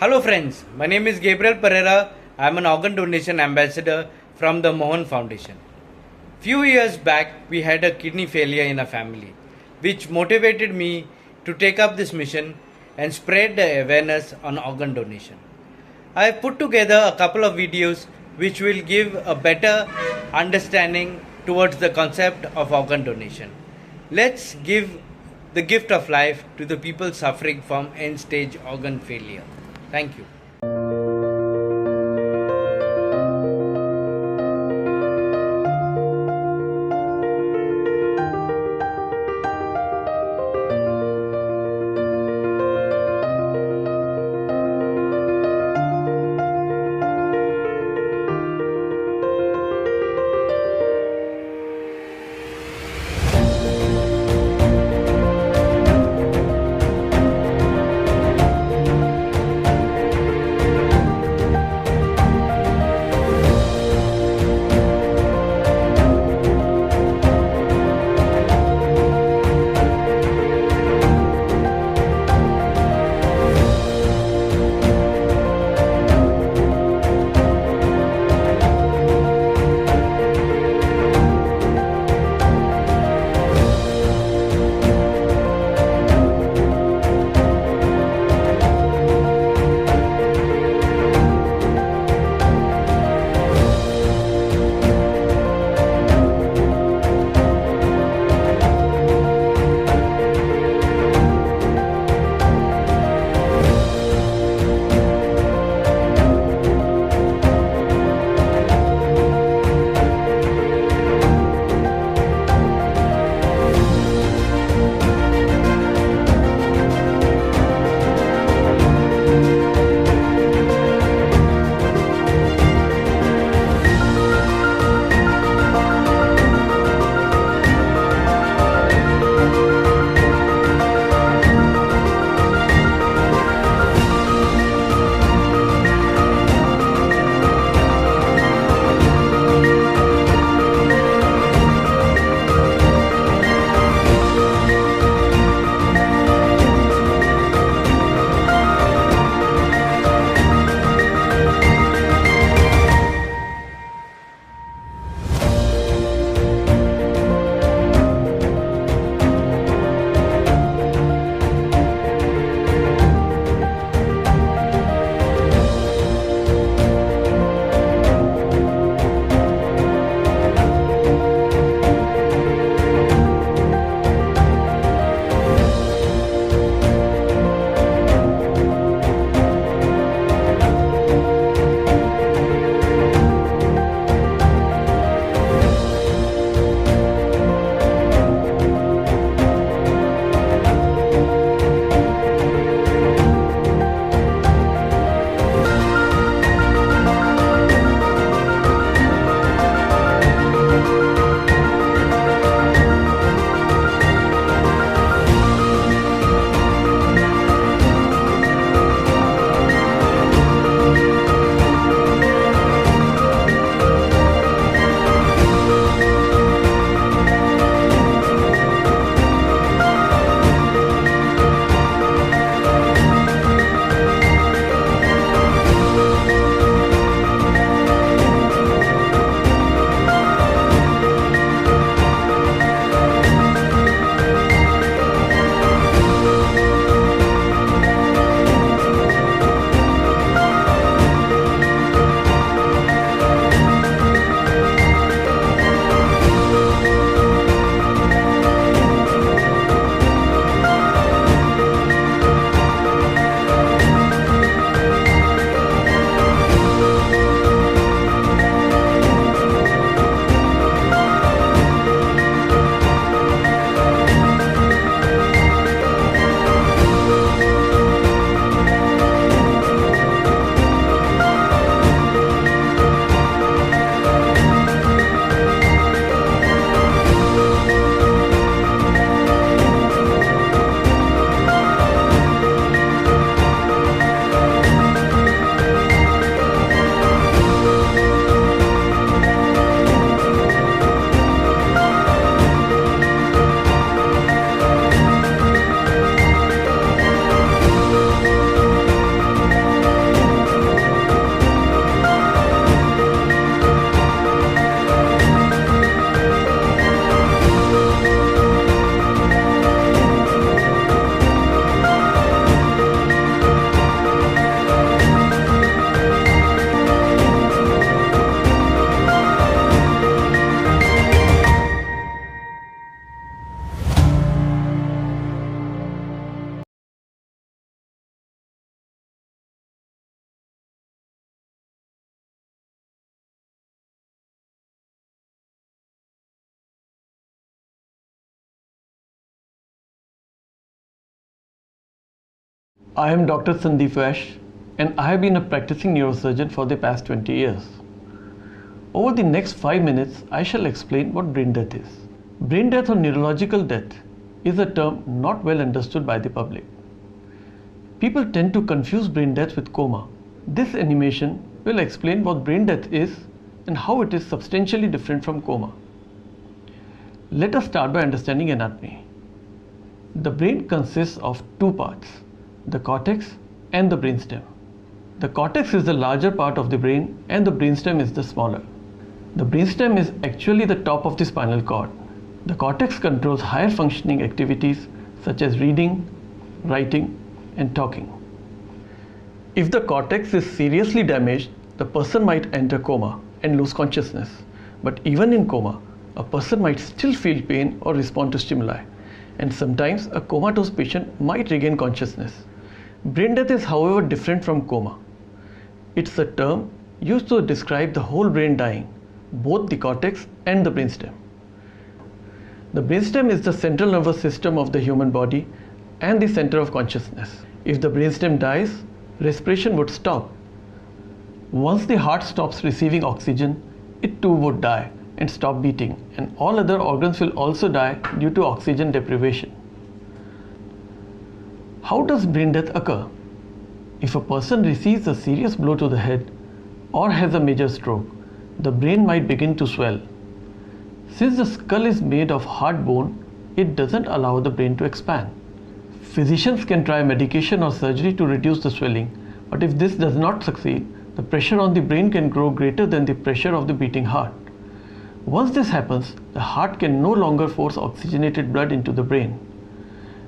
Hello friends, my name is Gabriel Pereira. I am an organ donation ambassador from the Mohan Foundation. Few years back, we had a kidney failure in our family, which motivated me to take up this mission and spread the awareness on organ donation. I have put together a couple of videos which will give a better understanding towards the concept of organ donation. Let's give the gift of life to the people suffering from end stage organ failure. Thank you. I am Dr. Sandeep Vash, and I have been a practicing neurosurgeon for the past 20 years. Over the next 5 minutes, I shall explain what brain death is. Brain death or neurological death is a term not well understood by the public. People tend to confuse brain death with coma. This animation will explain what brain death is and how it is substantially different from coma. Let us start by understanding anatomy. The brain consists of two parts, the cortex and the brainstem. The cortex is the larger part of the brain and the brainstem is the smaller. The brainstem is actually the top of the spinal cord. The cortex controls higher functioning activities such as reading, writing, and talking. If the cortex is seriously damaged, the person might enter coma and lose consciousness. But even in coma, a person might still feel pain or respond to stimuli, and sometimes a comatose patient might regain consciousness. Brain death is, however, different from coma. It's a term used to describe the whole brain dying, both the cortex and the brainstem. The brainstem is the central nervous system of the human body and the center of consciousness. If the brainstem dies, respiration would stop. Once the heart stops receiving oxygen, it too would die and stop beating, and all other organs will also die due to oxygen deprivation. How does brain death occur? If a person receives a serious blow to the head or has a major stroke, the brain might begin to swell. Since the skull is made of hard bone, it doesn't allow the brain to expand. Physicians can try medication or surgery to reduce the swelling, but if this does not succeed, the pressure on the brain can grow greater than the pressure of the beating heart. Once this happens, the heart can no longer force oxygenated blood into the brain.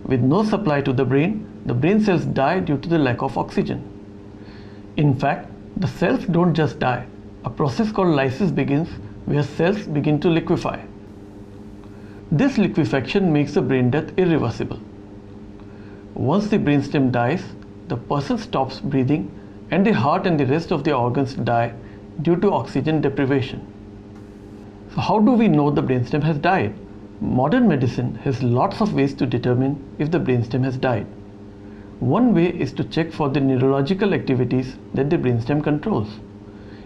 With no supply to the brain cells die due to the lack of oxygen. In fact, the cells don't just die. A process called lysis begins where cells begin to liquefy. This liquefaction makes the brain death irreversible. Once the brainstem dies, the person stops breathing and the heart and the rest of the organs die due to oxygen deprivation. So how do we know the brainstem has died? Modern medicine has lots of ways to determine if the brainstem has died. One way is to check for the neurological activities that the brainstem controls.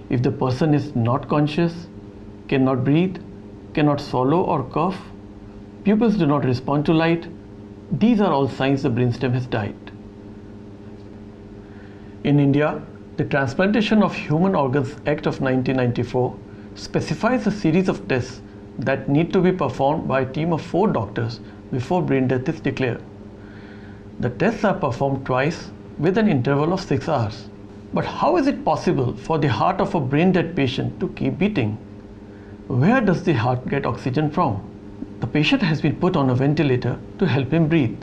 If the person is not conscious, cannot breathe, cannot swallow or cough, pupils do not respond to light, these are all signs the brainstem has died. In India, the Transplantation of Human Organs Act of 1994 specifies a series of tests that need to be performed by a team of 4 doctors before brain death is declared. The tests are performed twice with an interval of 6 hours. But how is it possible for the heart of a brain dead patient to keep beating? Where does the heart get oxygen from? The patient has been put on a ventilator to help him breathe.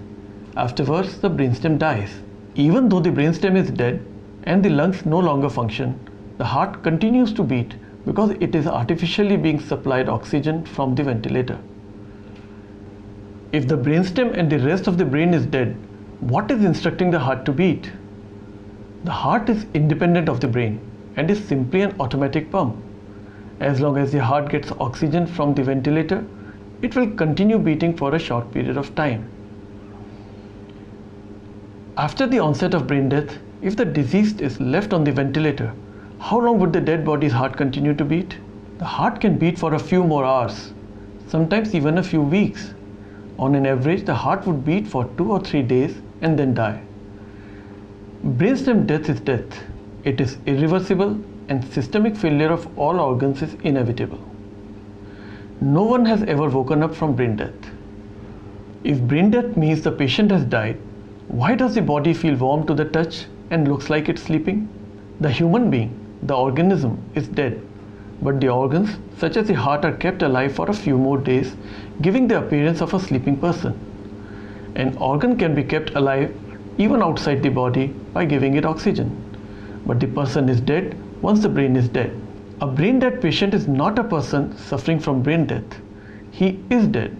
Afterwards, the brainstem dies. Even though the brainstem is dead and the lungs no longer function, the heart continues to beat because it is artificially being supplied oxygen from the ventilator. If the brainstem and the rest of the brain is dead, what is instructing the heart to beat? The heart is independent of the brain and is simply an automatic pump. As long as the heart gets oxygen from the ventilator, it will continue beating for a short period of time. After the onset of brain death, if the deceased is left on the ventilator, how long would the dead body's heart continue to beat? The heart can beat for a few more hours, sometimes even a few weeks. On an average, the heart would beat for 2 or 3 days and then die. Brainstem death is death. It is irreversible and systemic failure of all organs is inevitable. No one has ever woken up from brain death. If brain death means the patient has died, why does the body feel warm to the touch and looks like it's sleeping? The human being, the organism, is dead, but the organs, such as the heart, are kept alive for a few more days, giving the appearance of a sleeping person. An organ can be kept alive even outside the body by giving it oxygen, but the person is dead once the brain is dead. A brain dead patient is not a person suffering from brain death. He is dead.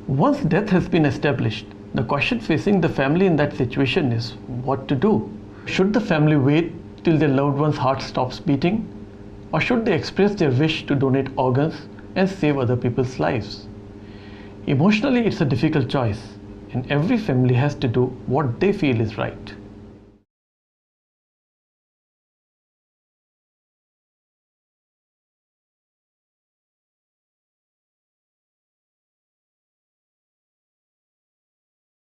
Once death has been established, the question facing the family in that situation is what to do. Should the family wait till their loved one's heart stops beating, or should they express their wish to donate organs and save other people's lives? Emotionally, it's a difficult choice, and every family has to do what they feel is right.